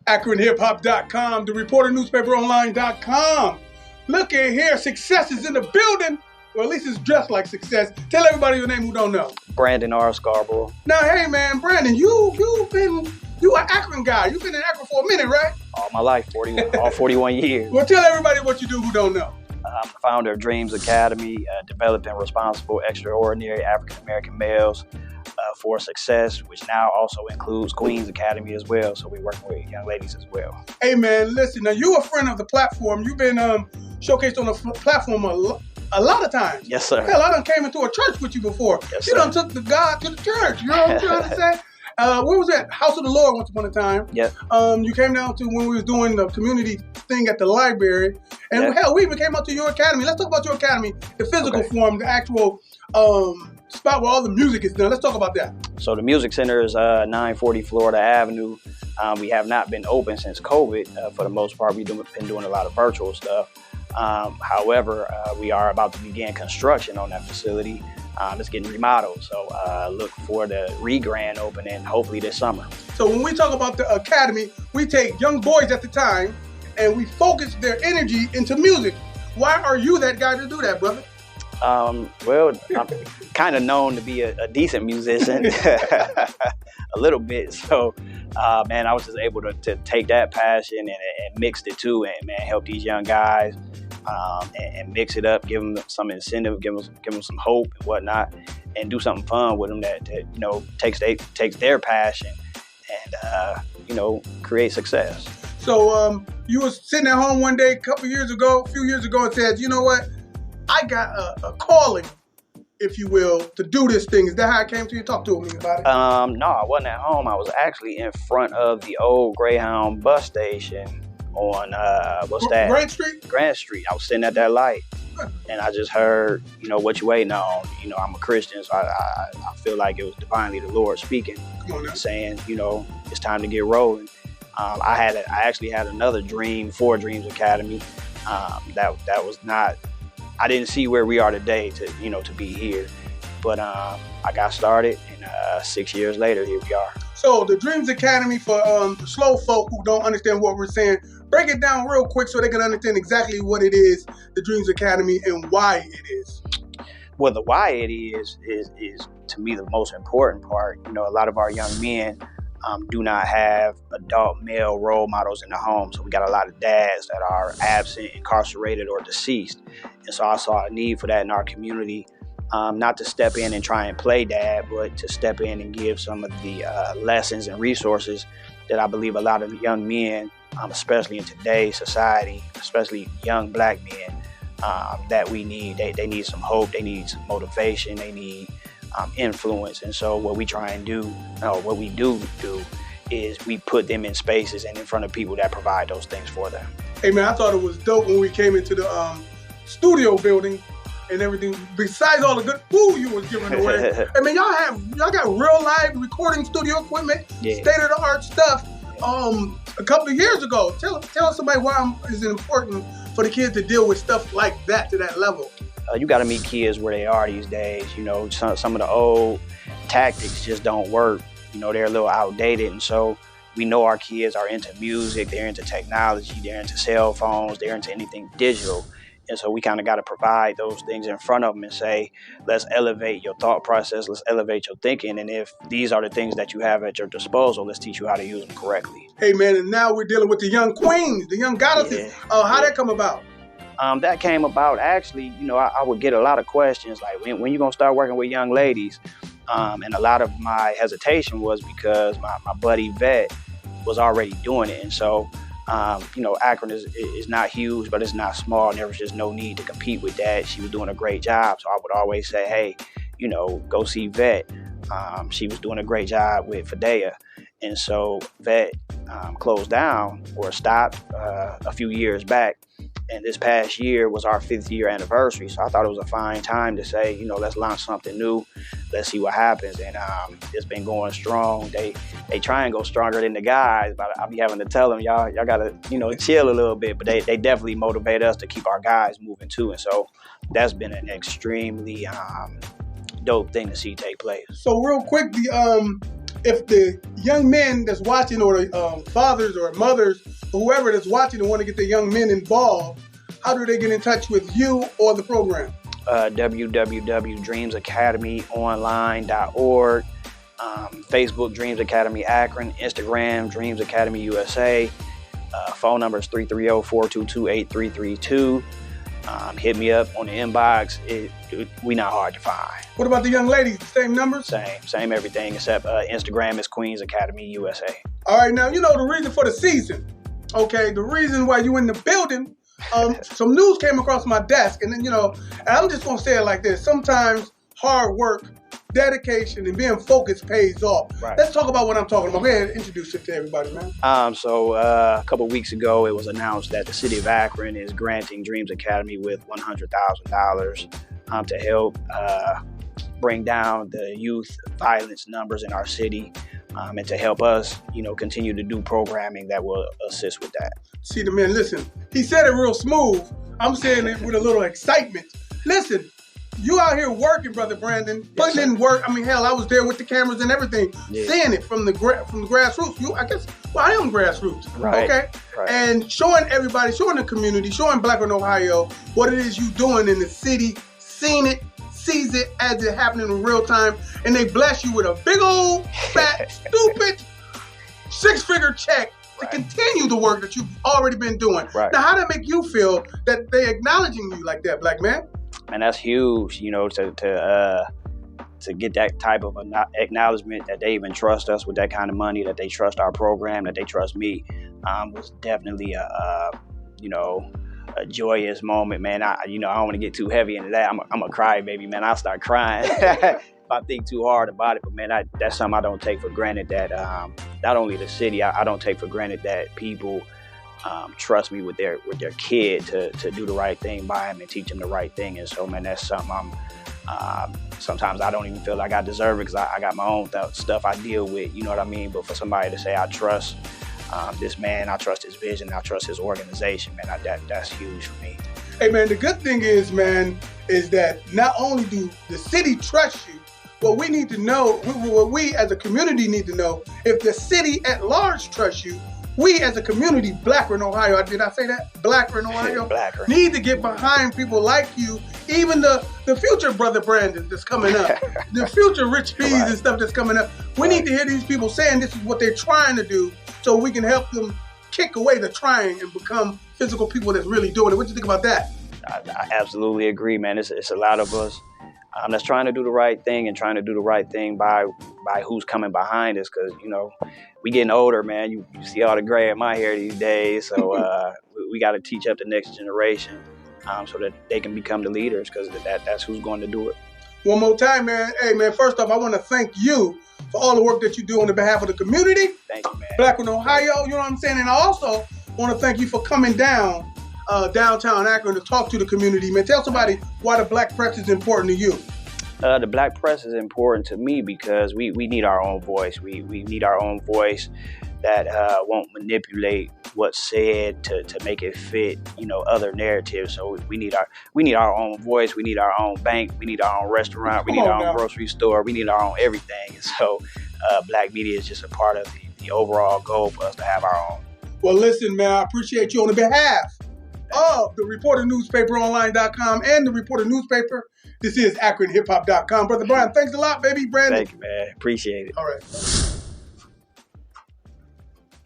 AkronHipHop.com, the ReporterNewspaperOnline.com. Look at here, success is in the building. Or at least it's dressed like success. Tell everybody your name who don't know. Brandon R. Scarborough. Now, hey man, Brandon, you an Akron guy. You've been in Akron for a minute, right? All my life, all 41 years. Well, tell everybody what you do who don't know. I'm the founder of Dreams Academy, developing responsible, extraordinary African-American males for success, which now also includes Queens Academy as well. So we're working with young ladies as well. Hey man, listen, now you're a friend of the platform. You've been showcased on the platform a lot of times. Yes, sir. Hell, I done came into a church with you before. Yes, you sir. done took the God to the church. You know what I'm trying to say? Where was that? House of the Lord once upon a time. Yep. You came down to when we was doing the community thing at the library. And Yep. hell, we even came out to your academy. Let's talk about your academy, the physical form, the actual spot where all the music is done. Let's talk about that. So the Music Center is 940 Florida Avenue. We have not been open since COVID. For the most part, we've been doing a lot of virtual stuff. However, we are about to begin construction on that facility. It's getting remodeled. So look for the re-grand opening hopefully this summer. So when we talk about the academy, we take young boys at the time and we focus their energy into music. Why are you that guy to do that, brother? Well, I'm kind of known to be a decent musician, a little bit. So, man, I was just able to take that passion and mix the two and, man, help these young guys and mix it up, give them some incentive, give them some hope and whatnot, and do something fun with them that you know, takes their passion and, you know, create success. So you was sitting at home one day a few years ago and said, you know what? I got a calling, if you will, to do this thing. Is that how it came to you? Talk to me about it. No, I wasn't at home. I was actually in front of the old Greyhound bus station on, what's that? Grant Street? Grant Street. I was sitting at that light and I just heard, you know, what you waiting on. You know, I'm a Christian, so I feel like it was divinely the Lord speaking, saying, you know, it's time to get rolling. I actually had another dream for Dreams Academy. That was not, I didn't see where we are today to be here, but I got started, and 6 years later, here we are. So the Dreams Academy, for the slow folk who don't understand what we're saying, break it down real quick so they can understand exactly what it is, the Dreams Academy, and why it is. Well, the why it is to me the most important part. You know, a lot of our young men do not have adult male role models in the home. So we got a lot of dads that are absent, incarcerated, or deceased. And so I saw a need for that in our community, not to step in and try and play dad, but to step in and give some of the lessons and resources that I believe a lot of young men, especially in today's society, especially young black men, that we need. They need some hope, they need some motivation, they need influence. And so what we try and do, what we do is we put them in spaces and in front of people that provide those things for them. Hey man, I thought it was dope when we came into the studio building and everything. Besides all the good food you was giving away, I mean, y'all got real live recording studio equipment, state of the art stuff. A couple of years ago, tell somebody why is it important for the kids to deal with stuff like that to that level. You got to meet kids where they are these days. You know, some of the old tactics just don't work. You know, they're a little outdated. And so we know our kids are into music, they're into technology, they're into cell phones, they're into anything digital. And so we kind of got to provide those things in front of them and say, let's elevate your thought process, let's elevate your thinking. And if these are the things that you have at your disposal, let's teach you how to use them correctly. Hey, man, and now we're dealing with the young queens, the young goddesses. How'd that come about? That came about, actually, you know, I would get a lot of questions like, when you going to start working with young ladies? And a lot of my hesitation was because my buddy Vet was already doing it. And so, you know, Akron is not huge, but it's not small. And there was just no need to compete with that. She was doing a great job. So I would always say, hey, you know, go see Vet. She was doing a great job with Fidea. And so Vet closed down or stopped a few years back. And this past year was our 5th year anniversary. So I thought it was a fine time to say, you know, let's launch something new. Let's see what happens. And it's been going strong. They try and go stronger than the guys, but I'll be having to tell them, y'all got to, you know, chill a little bit. But they definitely motivate us to keep our guys moving too. And so that's been an extremely dope thing to see take place. So real quick, if the young men that's watching, or the fathers or mothers or whoever that's watching and want to get the young men involved, how do they get in touch with you or the program? www.dreamsacademyonline.org, Facebook Dreams Academy Akron, Instagram Dreams Academy USA, phone number is 330-422-8332. Hit me up on the inbox. We not hard to find. What about the young ladies? Same numbers? Same everything, except Instagram is Queens Academy USA. All right, now, you know the reason for the season. Okay, the reason why you in the building, some news came across my desk, and then, and I'm just going to say it like this. Sometimes hard work, dedication, and being focused pays off. Right. Let's talk about what I'm talking about. Go ahead and introduce it to everybody, man. So a couple of weeks ago, it was announced that the city of Akron is granting Dreams Academy with $100,000 to help bring down the youth violence numbers in our city, and to help us, continue to do programming that will assist with that. See, the man, listen, he said it real smooth. I'm saying it with a little excitement. Listen, you out here working, Brother Brandon, putting in work. I mean, hell, I was there with the cameras and everything, seeing it from the grassroots. I am grassroots, right? Okay, right. And showing everybody, showing the community, showing Blackburn, Ohio, what it is you doing in the city, seeing it, sees it as it happening in real time, and they bless you with a big old, fat, stupid, six-figure check to continue the work that you've already been doing. Right. Now, how does that make you feel that they acknowledging you like that, black man? And that's huge, to get that type of acknowledgement that they even trust us with that kind of money, that they trust our program, that they trust me, was definitely a joyous moment, man. I don't want to get too heavy into that. I'm a cry baby, man. I'll start crying if I think too hard about it. But man, that's something I don't take for granted. That not only the city, I don't take for granted that people trust me with their kid to do the right thing by him and teach him the right thing. And so, man, that's something sometimes I don't even feel like I deserve it, because I got my own stuff I deal with, you know what I mean? But for somebody to say I trust this man, I trust his vision, I trust his organization, man, that's huge for me. Hey, man, the good thing is, man, is that not only do the city trust you, what we need to know, what we as a community need to know, if the city at large trusts you, we as a community, Blackburn, Ohio, did I say that? Blackburn, Ohio, Blackburn. Need to get behind people like you, even the future Brother Brandon that's coming up, the future Rich Peas and stuff that's coming up. We need to hear these people saying this is what they're trying to do, so we can help them kick away the trying and become physical people that's really doing it. What do you think about that? I absolutely agree, man. It's a lot of us that's trying to do the right thing, and trying to do the right thing by who's coming behind us, because we getting older, man. You see all the gray in my hair these days, so we got to teach up the next generation so that they can become the leaders, because that's who's going to do it. One more time, man. Hey, man, first off, I want to thank you for all the work that you do on behalf of the community. Thank you, man. Blackburn, Ohio, you know what I'm saying? And I also want to thank you for coming downtown Akron to talk to the community, man. Tell somebody why the black press is important to you. The black press is important to me because we need our own voice. We need our own voice that won't manipulate what's said to make it fit, other narratives. So we need our own voice. We need our own bank. We need our own restaurant. We need our own grocery store. We need our own everything. And so black media is just a part of the overall goal for us to have our own. Well, listen, man, I appreciate you on the behalf of the ReporterNewspaperOnline.com and the Reporter Newspaper. This is AkronHipHop.com. Brother Brian, thanks a lot, baby. Brandon. Thank you, man. Appreciate it. All right.